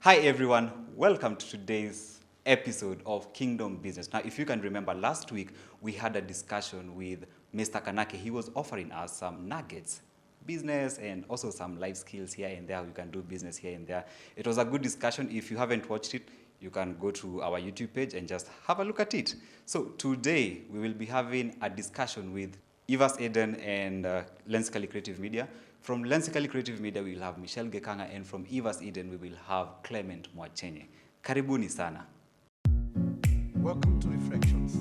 Hi everyone, welcome to today's episode of Kingdom Business. Now, if you can remember, last week we had a discussion with Mr. Kanake. He was offering us some nuggets, business, and also some life skills here and there. You can do business here and there. It was a good discussion. If you haven't watched it, you can go to our YouTube page and just have a look at it. So today we will be having a discussion with Evas Eden and Lensically Creative Media. From Lensically Creative Media, we will have Michelle Gikang'a, and from Evas Eden, we will have Clement Mwachenye. Karibuni sana. Welcome to Reflections.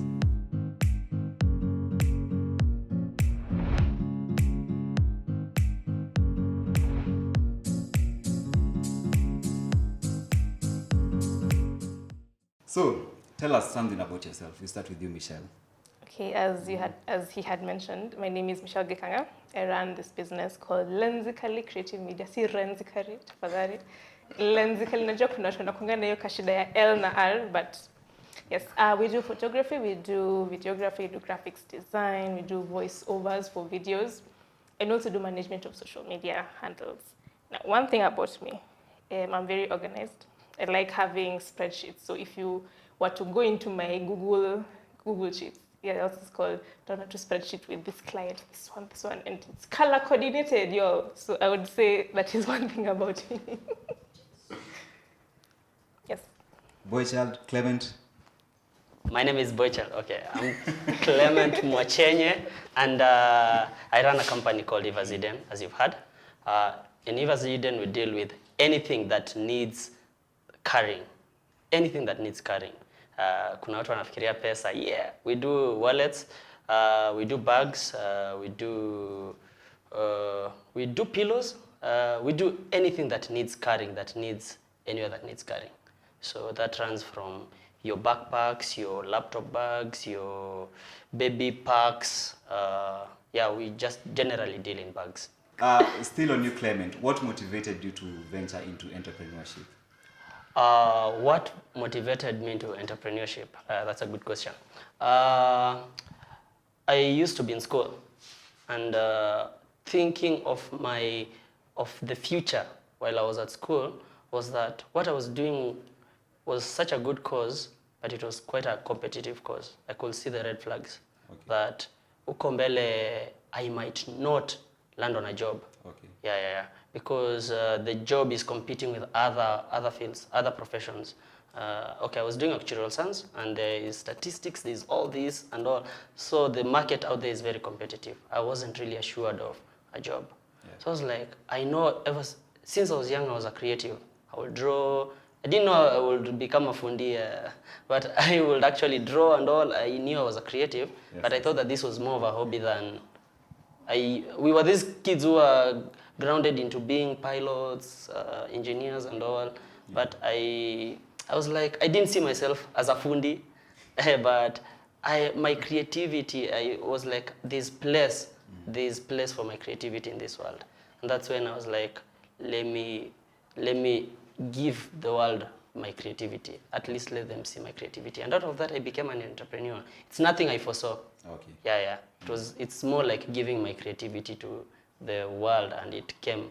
So, tell us something about yourself. We start with you, Michelle. Okay, as he had mentioned, my name is Michelle Gikang'a. I run this business called Lensically Creative Media. Si Lensically, tafadhali. Lensically, najua kuna watu wanakuanga na hiyo kashida ya L na R, but yes, we do photography, we do videography, we do graphics design, we do voiceovers for videos, and also do management of social media handles. Now, one thing about me, I'm very organized. I like having spreadsheets. So if you were to go into my Google Sheets, yeah, that's called down to spreadsheet with this client, this one, and it's color coordinated, yo. So I would say that is one thing about me. Yes. Boy child, Clement. My name is Boychal. Okay, I'm Clement Mwachenye, and I run a company called Evas Eden, as you've heard. In Evas Eden, we deal with anything that needs carrying. Anything that needs carrying. Kuna watu wanafikiria pesa. Yeah, we do wallets, we do bags, we do pillows, we do anything that needs carrying, anywhere that needs carrying. So that runs from your backpacks, your laptop bags, your baby packs. Yeah, we just generally deal in bags. Still on you, Clement. What motivated you to venture into entrepreneurship? What motivated me into entrepreneurship? That's a good question. I used to be in school, and thinking of the future while I was at school was that what I was doing was such a good cause, but it was quite a competitive cause. I could see the red flags. Okay. That uko mbele I might not land on a job. Okay. Yeah. Because the job is competing with other fields, other professions. Okay, I was doing actuarial science, and there is statistics, there's all this and all. So the market out there is very competitive. I wasn't really assured of a job. Yeah. So I was like, I know since I was young, I was a creative. I would draw. I didn't know I would become a fundi, but I would actually draw and all. I knew I was a creative, yes. But I thought that this was more of a hobby than... We were these kids who were grounded into being pilots, engineers and all. Yeah. But I was like, I didn't see myself as a fundi, but my creativity, I was like, there's place for my creativity in this world. And that's when I was like, let me give the world my creativity. At least let them see my creativity. And out of that, I became an entrepreneur. It's nothing I foresaw. Okay. Yeah. It's more like giving my creativity to the world, and it came.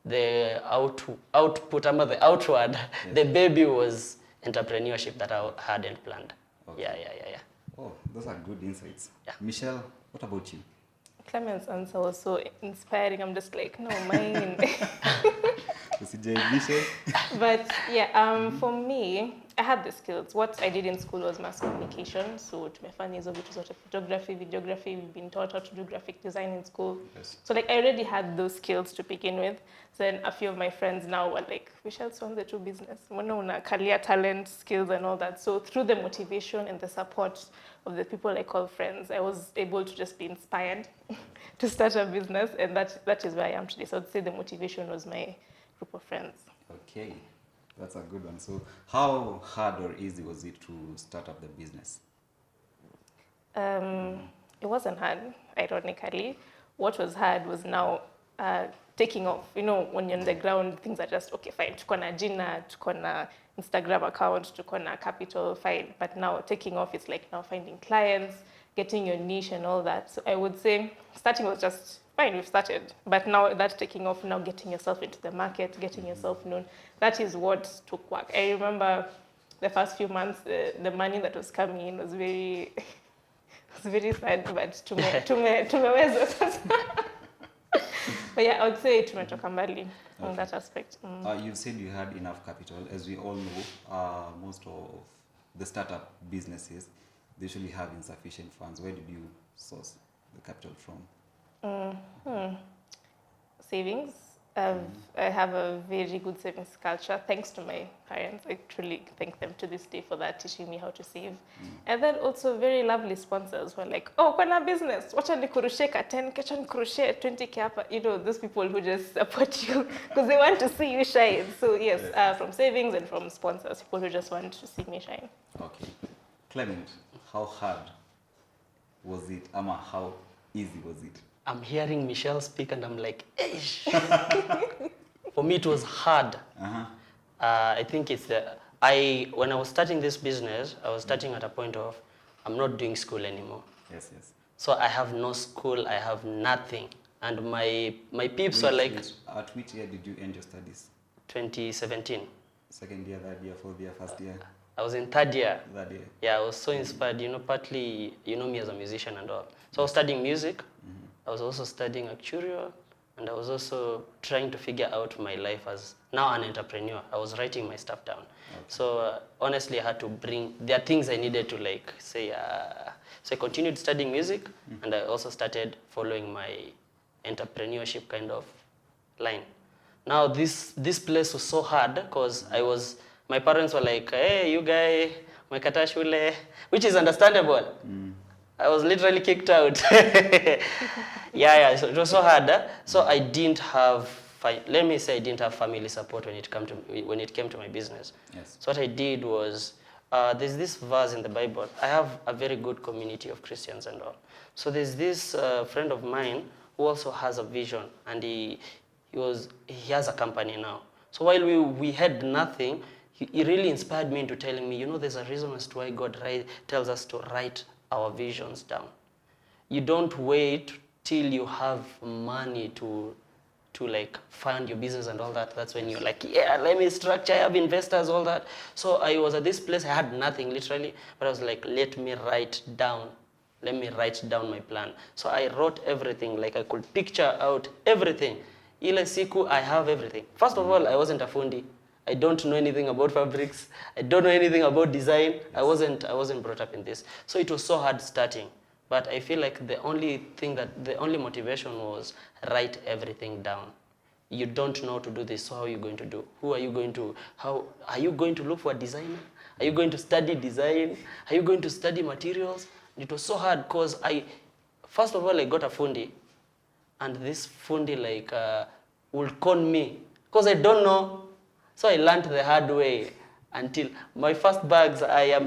The output, the outward, yes. The baby was entrepreneurship that I hadn't planned. Okay. Yeah. Oh, those are good insights. Yeah. Michelle, what about you? Clement's answer was so inspiring. I'm just like, no, mine. But yeah, for me, I had the skills. What I did in school was mass communication. So tumefanya hizo vitu zote, photography, videography. We've been taught how to do graphic design in school. Yes. So like I already had those skills to begin with. Then a few of my friends now were like, we shall start the two business. Una career talent, skills and all that. So through the motivation and the support of the people I call friends, I was able to just be inspired to start a business. And that is where I am today. So I'd say the motivation was my group of friends. Okay, that's a good one. So how hard or easy was it to start up the business? It wasn't hard, ironically. What was hard was now taking off. You know, when you're on the ground, things are just, okay, fine. Tuko na jina, tuko na Instagram account, tuko na capital, fine. But now taking off, it's like now finding clients, getting your niche and all that. So I would say starting was just fine, we've started. But now that's taking off, now getting yourself into the market, getting yourself known. That is what took work. I remember the first few months, the money that was coming in was very, was very sad, but tumeweza sasa. But yeah, I would say tumetoka mbali in that aspect. You said you had enough capital. As we all know, most of the startup businesses, they usually have insufficient funds. Where did you source the capital from? Savings. I have a very good savings culture, thanks to my parents. I truly thank them to this day for that, teaching me how to save. And then also very lovely sponsors who are like, oh, kuna business, wacha nikurushie ka 10K, wacha nikurushie 20K hapa. You know, those people who just support you because they want to see you shine. So yes, from savings and from sponsors, people who just want to see me shine. Okay. Clement, how hard was it? Ama, how easy was it? I'm hearing Michelle speak and I'm like, eish. For me, it was hard. I think it's when I was starting this business, I was starting at a point of, I'm not doing school anymore. Yes, yes. So I have no school, I have nothing. And my peeps were like... At which year did you end your studies? 2017. Second year, third year, fourth year, first year? I was in third year. Third year. Yeah, I was so inspired, partly, me as a musician and all. So I was studying music. I was also studying actuarial, and I was also trying to figure out my life as now an entrepreneur. I was writing my stuff down. Okay. So honestly, I had to there are things I needed to say. So I continued studying music, and I also started following my entrepreneurship kind of line. Now this place was so hard because my parents were like, hey, you guy, umekata shule, which is understandable. I was literally kicked out. Yeah, so it was so hard. So I didn't have, let me say I didn't have family support when it came to my business. Yes. So what I did was, there's this verse in the Bible. I have a very good community of Christians and all. So there's this friend of mine who also has a vision, and he has a company now. So while we had nothing, he really inspired me into telling me, there's a reason as to why God tells us to write our visions down. You don't wait till you have money to fund your business and all that. That's when you're like, yeah, let me structure, I have investors, all that. So I was at this place, I had nothing literally, but I was like, let me write down my plan. So I wrote everything, I could picture out everything. Ile siku, I have everything. First of all, I wasn't a fundi. I don't know anything about fabrics. I don't know anything about design. Yes. I wasn't brought up in this. So it was so hard starting. But I feel like the only motivation was write everything down. You don't know to do this, so how are you going to do? Are you going to look for a designer? Are you going to study design? Are you going to study materials? It was so hard because first of all, I got a fundi. And this fundi will con me because I don't know. So I learned the hard way until my first bags, I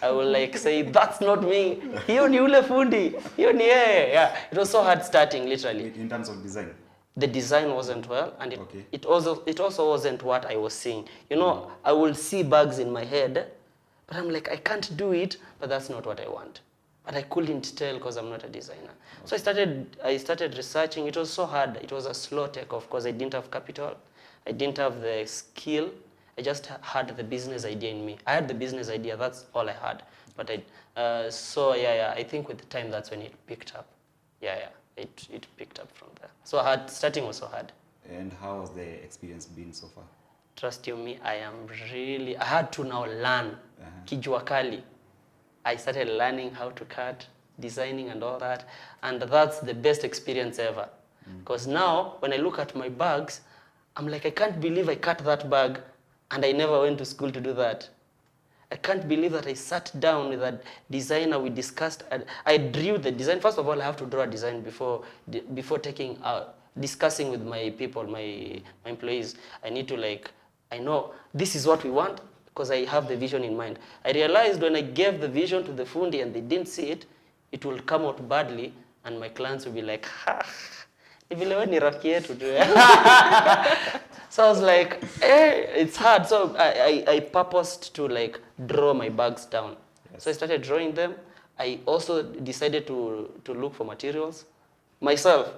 will say, that's not me. Hiyo ni ule fundi. Hiyo ni yeye. Yeah. It was so hard starting, literally. In terms of design? The design wasn't well, and it also wasn't what I was seeing. I will see bags in my head, but I'm like, I can't do it, but that's not what I want. But I couldn't tell because I'm not a designer. Okay. So I started researching. It was so hard. It was a slow takeoff because I didn't have capital. I didn't have the skill. I just had the business idea in me. I had the business idea. That's all I had. But I think with the time, that's when it picked up. It picked up from there. So starting was so hard. And how has the experience been so far? Trust you me, I had to now learn. Kijua kali. I started learning how to cut, designing and all that. And that's the best experience ever. Because now, when I look at my bags, I'm like, I can't believe I cut that bag and I never went to school to do that. I can't believe that I sat down with a designer, we discussed, I drew the design. First of all, I have to draw a design before discussing with my people, my employees. I need to I know this is what we want because I have the vision in mind. I realized when I gave the vision to the fundi and they didn't see it, it will come out badly and my clients will be like, ha. So I was like, it's hard. So I purposed to draw my bags down. Yes. So I started drawing them. I also decided to look for materials. myself,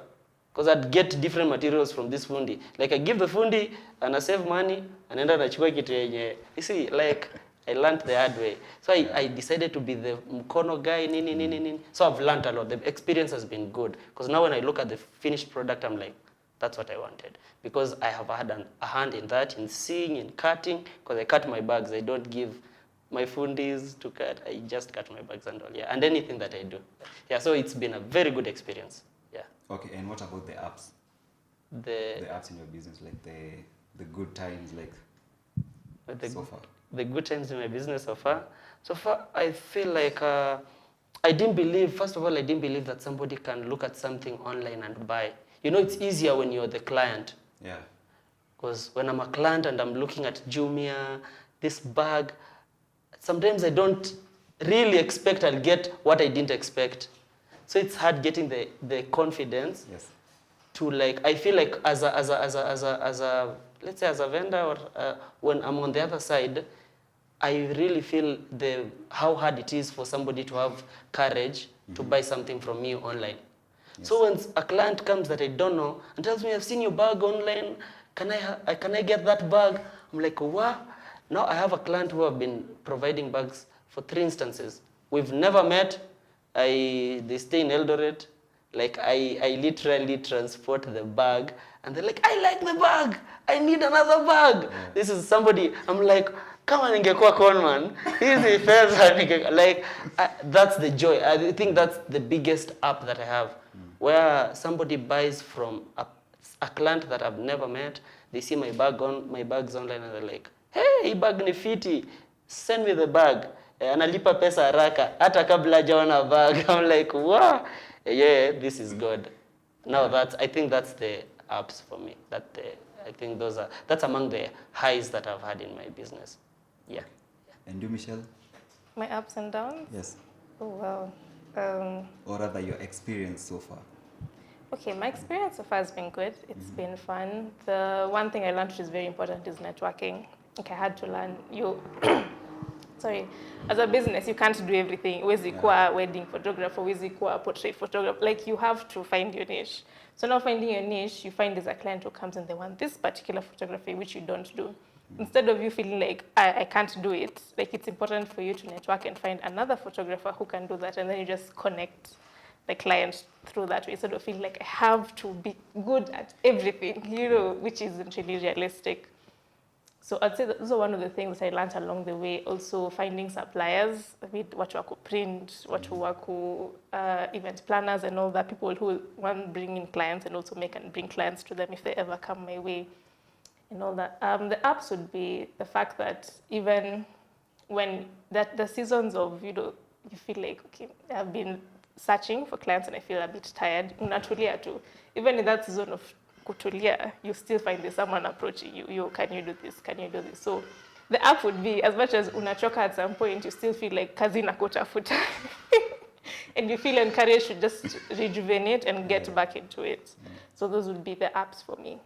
because I'd get different materials from this fundi. Like I give the fundi and I save money and then I chukua kitu yenye. You see, like I learned the hard way. So I decided to be the mkono guy, nini. So I've learned a lot. The experience has been good. Because now when I look at the finished product, I'm like, that's what I wanted. Because I have had a hand in that, in seeing, in cutting. Because I cut my bags. I don't give my fundis to cut. I just cut my bags and all. Yeah, and anything that I do. Yeah, so it's been a very good experience. Yeah. Okay, and what about the apps? The apps in your business, like the good times, like so far. The good times in my business so far. So far, I feel like I didn't believe, first of all, I didn't believe that somebody can look at something online and buy. You know, it's easier when you're the client. Yeah. Because when I'm a client and I'm looking at Jumia, this bag, sometimes I don't really expect I'll get what I didn't expect. So it's hard getting the confidence. Yes. To like, I feel like as a let's say as a vendor or when I'm on the other side, I really feel how hard it is for somebody to have courage to buy something from me online. Yes. So when a client comes that I don't know and tells me, I've seen your bag online, can I get that bag? I'm like, what? Now I have a client who have been providing bags for 3 instances. We've never met. They stay in Eldoret. Like I literally transport the bag and they're like, I like the bag. I need another bag. Yeah. This is somebody, I'm like, come on, ingekuwa conman. Easy, fair, like, that's the joy. I think that's the biggest app that I have, where somebody buys from a client that I've never met. They see my bags online and they're like, hey, bag ni fiti. Send me the bag. Analipa pesa haraka. Hata kabla hajaona bag. I'm like, wow. Yeah, this is good. Now I think that's the apps for me. I think that's among the highs that I've had in my business. Yeah. And you, Michelle? My ups and downs? Yes. Oh, wow. Or rather, your experience so far? Okay, my experience so far has been good. It's been fun. The one thing I learned which is very important is networking. Okay, I had to learn. Sorry, as a business, you can't do everything. Huwezi kuwa wedding photographer, huwezi kuwa portrait photographer. Like, you have to find your niche. So now finding your niche, you find there's a client who comes and they want this particular photography, which you don't do. Instead of you feeling like, I can't do it, like, it's important for you to network and find another photographer who can do that, and then you just connect the client through that way, instead of feeling like I have to be good at everything, which isn't really realistic. So I'd say those are one of the things that I learned along the way. Also finding suppliers, watu wa print, watu wa event planners and all that, people who want bring in clients and also bring clients to them if they ever come my way and all that. The apps would be the fact that even when the seasons of, you feel like, okay, I've been searching for clients and I feel a bit tired, unatulia too. Even in that season of kutulia, you still find there's someone approaching you. Can you do this? Can you do this? So the app would be, as much as unachoka at some point, you still feel like kazi nakutafuta. And you feel encouraged to just rejuvenate and get back into it. So those would be the apps for me.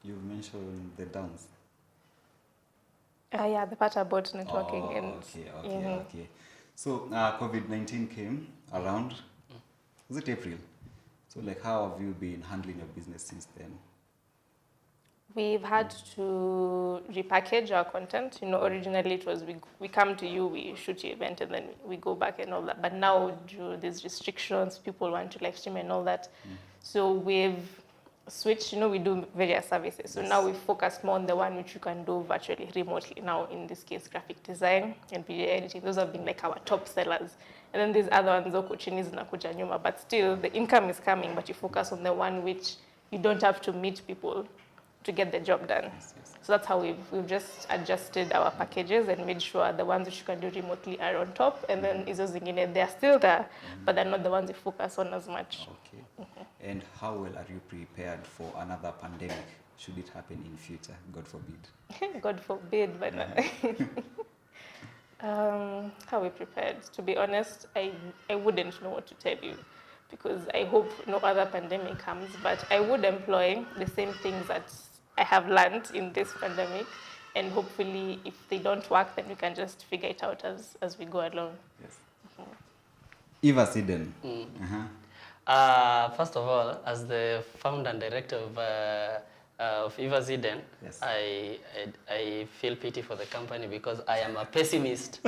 You mentioned the downs. Yeah, the part about networking. Okay. So COVID-19 came around. Was it April? So like, how have you been handling your business since then? We've had to repackage our content. Originally it was we come to you, we shoot your event, and then we go back and all that. But now, due to these restrictions, people want to live stream and all that. So we've switched. We do various services. So now we've focused more on the one which you can do virtually, remotely. Now, in this case, graphic design and video editing. Those have been like our top sellers. And then these other ones, chini zinakuja nyuma. But still, the income is coming, but you focus on the one which you don't have to meet people to get the job done. Yes. So that's how we've just adjusted our packages and made sure the ones which you can do remotely are on top, and then izo zingine, they're still there, but they're not the ones you focus on as much. Okay. And how well are you prepared for another pandemic, should it happen in future, God forbid? God forbid, but how are we prepared? To be honest, I wouldn't know what to tell you, because I hope no other pandemic comes, but I would employ the same things that I have learned in this pandemic, and hopefully if they don't work, then we can just figure it out as we go along. Yes. Evas Eden. First of all, as the founder and director of Evas Eden, Yes. I feel pity for the company because I am a pessimist.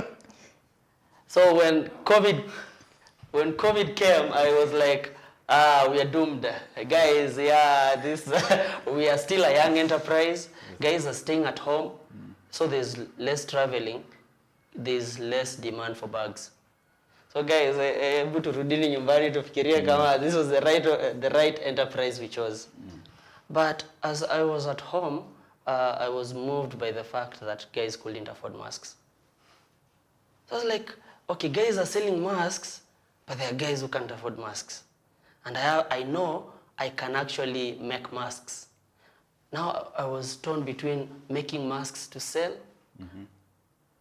So when COVID came, I was like, we are doomed. Guys, yeah, we are still a young enterprise. Guys are staying at home. So there's less traveling. There's less demand for bags. So guys, hebu turudini nyumbani tufikirie kama this was the right enterprise we chose. But as I was at home, I was moved by the fact that guys couldn't afford masks. So I was like, okay, guys are selling masks, but there are guys who can't afford masks. And I know I can actually make masks. Now I was torn between making masks to sell,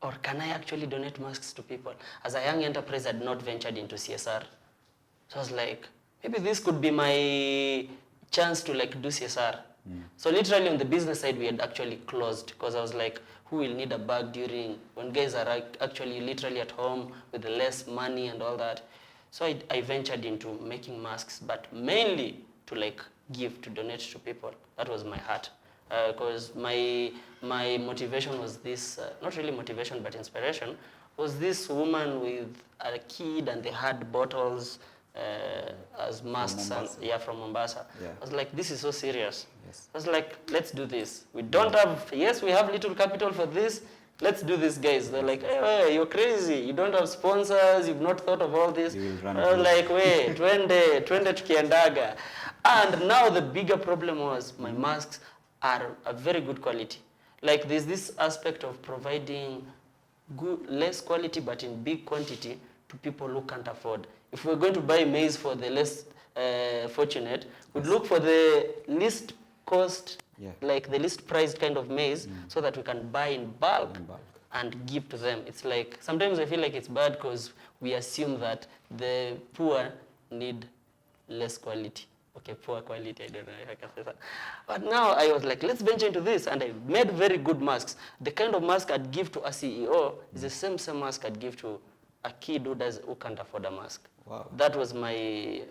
or can I actually donate masks to people? As a young enterprise, I had not ventured into CSR. So I was like, maybe this could be my chance to like do CSR. So literally on the business side, we had actually closed because I was like, who will need a bag when guys are actually literally at home with less money and all that. So I ventured into making masks, but mainly to like give, to donate to people. That was my heart. Because my motivation was this, not really motivation, but inspiration, was this woman with a kid and they had bottles as masks from Mombasa. Yeah. I was like, this is so serious. Yes. I was like, let's do this. We don't have, yes, we have little capital for this. Let's do this, guys. They're like, hey, you're crazy. You don't have sponsors. You've not thought of all this. I was like, wait, twende tukiendaga. And now the bigger problem was my masks are a very good quality. Like there's this aspect of providing less quality but in big quantity to people who can't afford. If we're going to buy maize for the less fortunate, we'd look for the least cost, like the least priced kind of maize, so that we can buy in bulk and give to them. It's like, sometimes I feel like it's bad because we assume that the poor need less quality. Okay, poor quality, I don't know if I can say that. But now I was like, let's venture into this, and I made very good masks. The kind of mask I'd give to a CEO is the same mask I'd give to a kid who can't afford a mask. Wow. That was my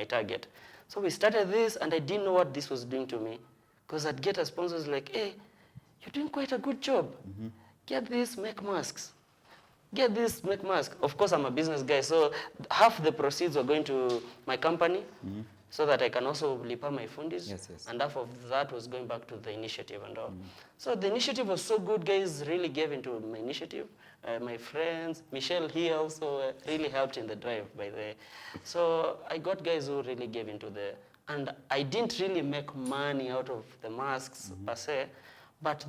target. So we started this, and I didn't know what this was doing to me, because I'd get a sponsor like, hey, you're doing quite a good job. Get this, make masks. Get this, make masks. Of course, I'm a business guy, so half the proceeds were going to my company, so that I can also lipa my fundis, and half of that was going back to the initiative and all. So the initiative was so good, guys really gave into my initiative. My friends, Michelle here also really helped in the drive, by the way. So I got guys who really gave into and I didn't really make money out of the masks per se, but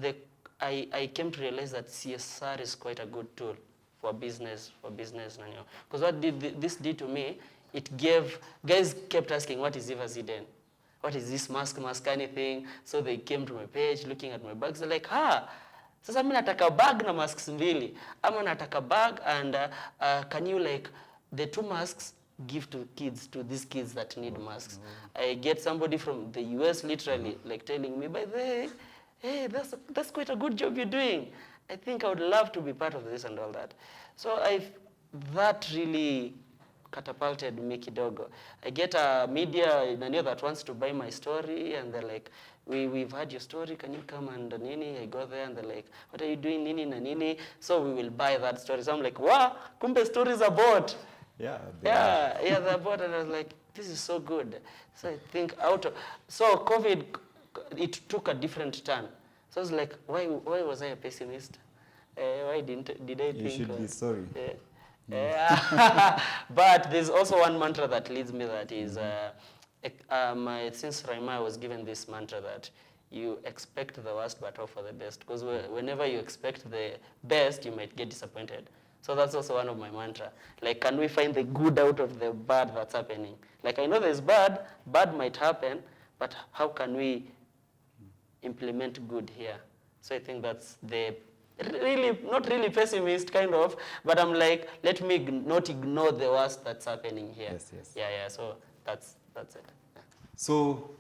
I came to realize that CSR is quite a good tool for business. Because what this did to me, it gave, guys kept asking, what is Evas Eden? What is this mask anything? So they came to my page, looking at my bags, they're like, sasa mimi nataka bag na masks mbili. Ama nataka bag and can you like, the 2 masks give to these kids that need masks. I get somebody from the US literally like telling me, by the way, hey, that's quite a good job you're doing. I think I would love to be part of this and all that. So that really catapulted me kidogo. I get a media that wants to buy my story, and they're like, we've heard your story, can you come and nini? I go there and they're like, what are you doing, nini na nini? So we will buy that story. So I'm like, wow, kumbe stories are bought. They're bought. And I was like, this is so good. So I think so COVID, it took a different turn. So I was like, why was I a pessimist? Why did I think? You should be sorry. But there's also one mantra that leads me, that is, since Raima, I was given this mantra that you expect the worst but hope for the best. Because whenever you expect the best, you might get disappointed. So that's also one of my mantra. Like, can we find the good out of the bad that's happening? Like, I know there's bad might happen, but how can we implement good here? So I think that's not really pessimist kind of, but I'm like, let me not ignore the worst that's happening here. Yes. Yeah, so that's it. So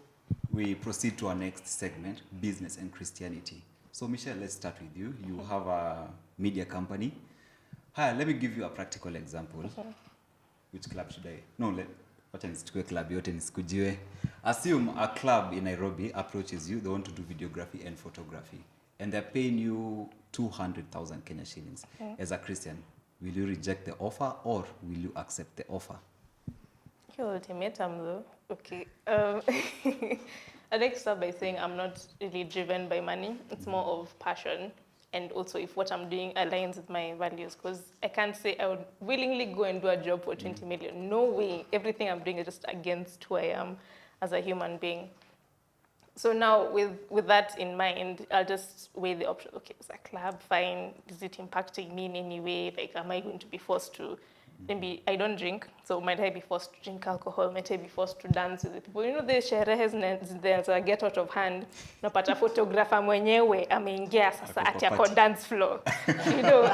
we proceed to our next segment, business and Christianity. So Michelle, let's start with you. You have a media company. Hi, let me give you a practical example. Which club should I? No, Wacha nisichukue club yote nisikujiwe. Assume a club in Nairobi approaches you, they want to do videography and photography, and they're paying you 200,000 Kenya shillings. As a Christian, will you reject the offer or will you accept the offer? Your ultimatum though. Okay. I'd like to start by saying I'm not really driven by money. It's more of passion, and also if what I'm doing aligns with my values. Because I can't say I would willingly go and do a job for 20 million. No way. Everything I'm doing is just against who I am as a human being. So now with that in mind, I'll just weigh the option. Okay, it's a club, fine. Is it impacting me in any way? Like, am I going to be forced to, maybe I don't drink, so might I be forced to drink alcohol? Might I be forced to dance with the people? You know, the sherehe there's a get out of hand. Napata photographer mwenyewe ameingia sasa ati ako dance floor. You know.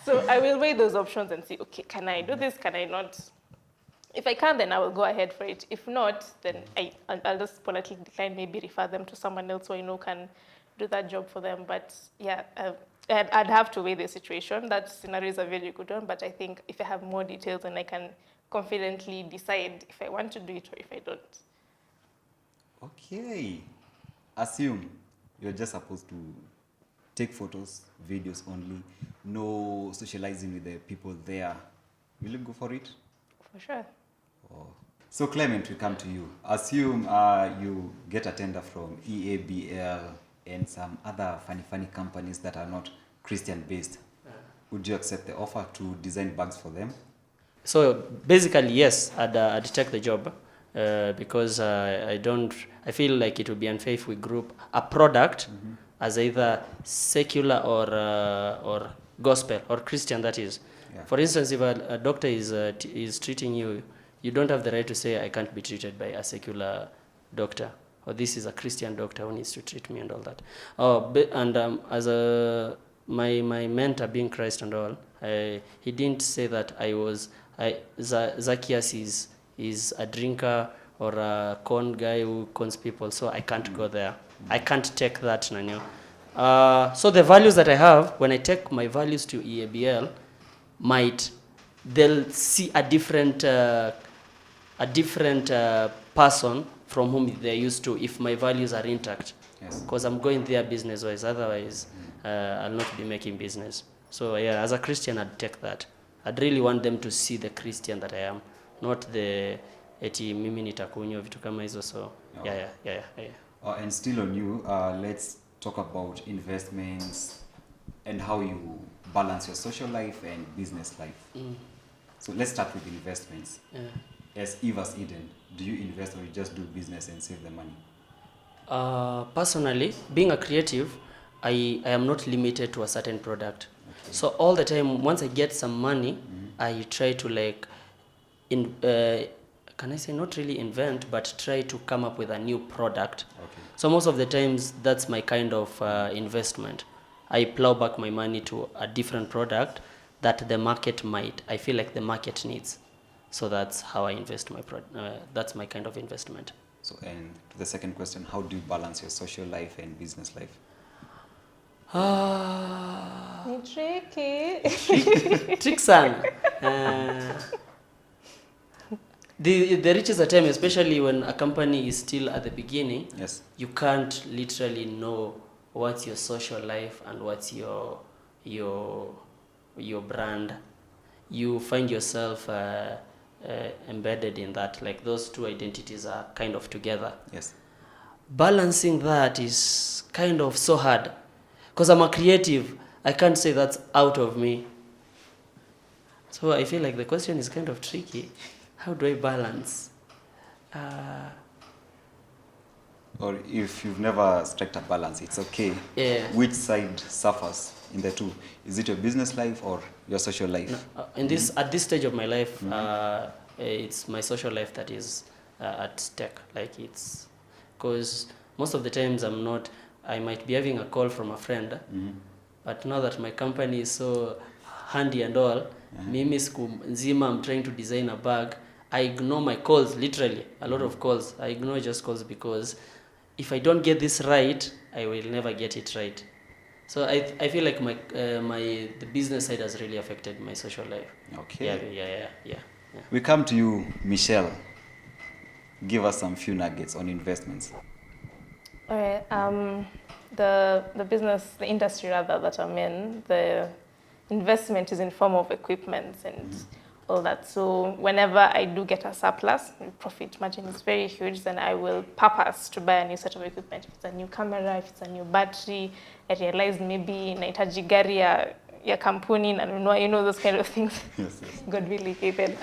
So I will weigh those options and see, okay, can I do this? Can I not? If I can, then I will go ahead for it. If not, then I'll just politely decline, maybe refer them to someone else who I know can do that job for them. But yeah, I'd have to weigh the situation. That scenario is a very good one, but I think if I have more details, then I can confidently decide if I want to do it or if I don't. Okay. Assume you're just supposed to take photos, videos only, no socializing with the people there. Will you go for it? For sure. Oh. So Clement, we come to you. Assume you get a tender from EABL and some other funny companies that are not Christian-based. Would you accept the offer to design bags for them? So basically, yes, I'd take the job because I feel like it would be unfair if we group a product as either secular or gospel or Christian, that is. Yeah. For instance, if a doctor is treating you, you don't have the right to say, I can't be treated by a secular doctor, or this is a Christian doctor who needs to treat me and all that. As my mentor being Christ and all, he didn't say that Zacchaeus is a drinker or a con guy who cons people, so I can't go there. I can't take that, Nanyo. So the values that I have, when I take my values to EABL, they'll see a different person from whom they're used to if my values are intact. Yes. Because I'm going there business-wise, otherwise I'll not be making business. So yeah, as a Christian, I'd take that. I'd really want them to see the Christian that I am, not the eti mimi nitakunywa vitu kama hizo. So yeah. And still on you, let's talk about investments and how you balance your social life and business life. So let's start with investments. As Evas Eden, do you invest or you just do business and save the money? Personally, being a creative, I am not limited to a certain product. Okay. So all the time, once I get some money, I try to can I say not really invent, but try to come up with a new product. Okay. So most of the times, that's my kind of investment. I plow back my money to a different product that the market I feel like the market needs. So that's how I invest that's my kind of investment. So, and to the second question, how do you balance your social life and business life? It's tricky. Trick son. There reaches a time, especially when a company is still at the beginning, yes, you can't literally know what's your social life and what's your brand. You find yourself embedded in that, like those two identities are kind of together. Yes. Balancing that is kind of so hard because I'm a creative. I can't say that's out of me. So I feel like the question is kind of tricky. How do I balance? Or if you've never struck a balance, it's okay. Yeah. Which side suffers in the two? Is it your business life or your social life? No, at this stage of my life, it's my social life that is at stake. Like it's because most of the times I might be having a call from a friend, but now that my company is so handy and all, mimi siku nzima I'm trying to design a bag. I ignore my calls, literally a lot of calls. I ignore just calls because if I don't get this right, I will never get it right. So I feel like the business side has really affected my social life. Okay. Yeah. We come to you, Michelle. Give us some few nuggets on investments. All right. The industry rather that I'm in, the investment is in form of equipment and all that. So whenever I do get a surplus, the profit margin is very huge, then I will purpose to buy a new set of equipment. If it's a new camera, if it's a new battery, I realized maybe nahitaji gari ya kampuni na those kind of things. Yes. God really hated.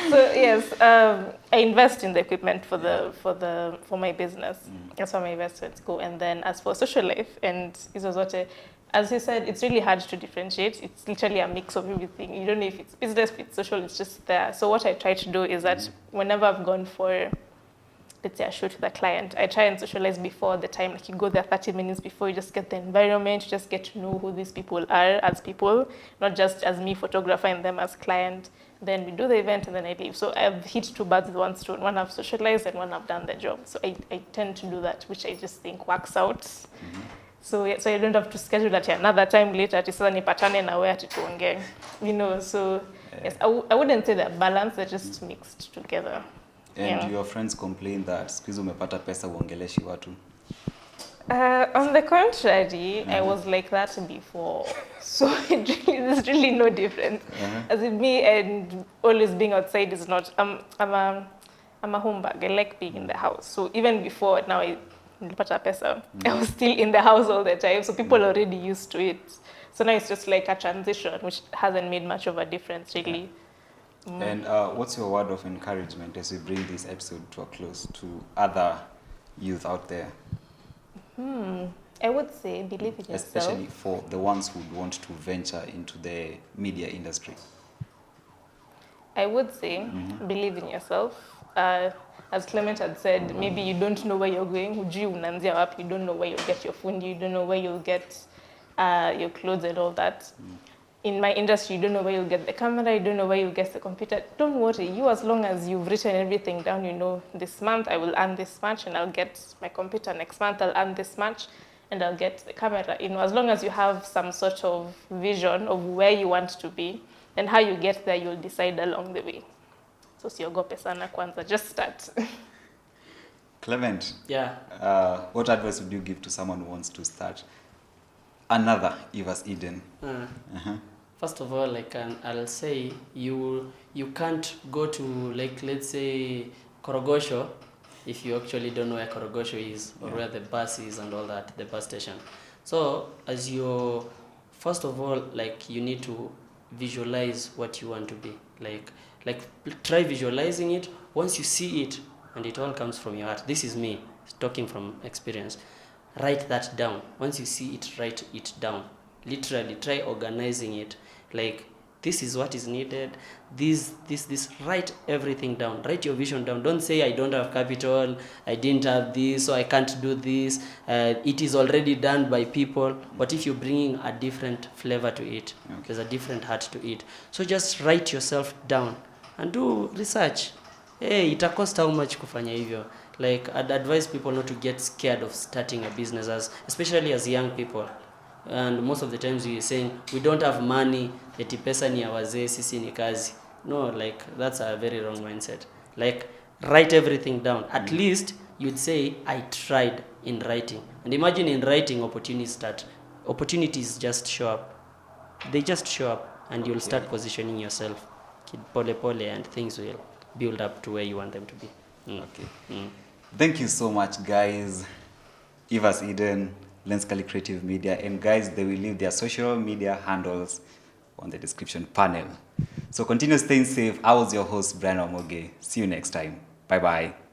So yes, I invest in the equipment for my business. That's where my investments go. And then as for social life, and this was what, as you said, it's really hard to differentiate. It's literally a mix of everything. You don't know if it's business, if it's social, it's just there. So what I try to do is that whenever I've gone for, let's say, a shoot with a client, I try and socialize before the time. Like you go there 30 minutes before, you just get the environment, you just get to know who these people are as people, not just as me, photographer, and them as client. Then we do the event and then I leave. So I've hit two birds with one stone. One I've socialized and one I've done the job. So I tend to do that, which I just think works out. So I don't have to schedule at another time later to say nipatane na where to tuongee. So yes, I wouldn't say they're balanced, they're just mixed together. And your friends complain that siku hizi umepata pesa uongeleshi watu. On the contrary, I was like that before. So there's really no difference. As in me and always being outside is not, I'm a home bag. I like being in the house. So even before now I was still in the house all the time. So people are already used to it. So now it's just like a transition, which hasn't made much of a difference really. And what's your word of encouragement as we bring this episode to a close to other youth out there? I would say believe in yourself. Especially for the ones who want to venture into the media industry. I would say believe in yourself. As Clement had said, maybe you don't know where you're going. You don't know where you'll get your food. You don't know where you'll get your clothes and all that. In my industry, you don't know where you'll get the camera, you don't know where you'll get the computer. Don't worry, you as long as you've written everything down, you know, this month I will earn this much and I'll get my computer. Next month I'll earn this much and I'll get the camera. As long as you have some sort of vision of where you want to be and how you get there, you'll decide along the way. So siogope sana kwanza, just start. Clement, Yeah. what advice would you give to someone who wants to start another Evas Eden? First of all, I'll say you can't go to, let's say, Korogosho if you actually don't know where Korogosho is or where the bus is and all that, the bus station. So first of all, you need to visualize what you want to be. Try visualizing it. Once you see it, and it all comes from your heart. This is me talking from experience. Write that down. Once you see it, write it down. Literally, try organizing it. This is what is needed. This. Write everything down. Write your vision down. Don't say I don't have capital. I didn't have this, so I can't do this. It is already done by people. But if you're bringing a different flavor to it, there's a different heart to it. So just write yourself down and do research. Hey, it costs how much kufanya hivyo? I'd advise people not to get scared of starting a business, especially as young people. And most of the times we're saying we don't have money, eti pesa ni ya wazee, sisi ni kazi. No, that's a very wrong mindset. Write everything down. At least you'd say I tried in writing. And imagine in writing opportunities just show up. They just show up and you'll start positioning yourself pole pole and things will build up to where you want them to be. Thank you so much, guys. Evas Eden, Lensically Creative Media, and guys, they will leave their social media handles on the description panel. So continue staying safe. I was your host, Brian Wamugi. See you next time. Bye-bye.